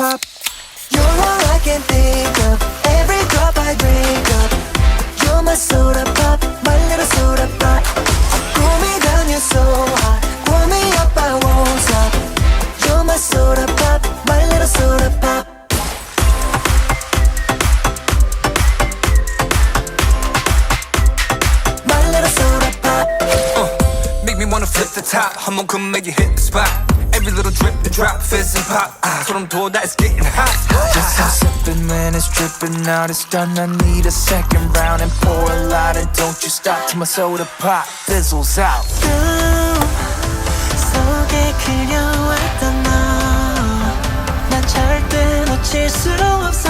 pop. You're all I can think of. Every drop I drink up. You're my soda pop, my little soda pop. Cool me down, you're so hot. Warm me up, I won't stop. You're my soda pop, my little soda pop. My little soda pop. Make me wanna flip the top. 한번 come make you hit the spot. Every little drip, the drop, fizz and pop. 소름 돋아, it's getting hot. Just stop sipping when it's dripping out. It's done, I need a second round. And pour a lot and don't you stop till my soda pop fizzles out. 속에 그려왔던 너. 난 절대 놓칠 수 없어.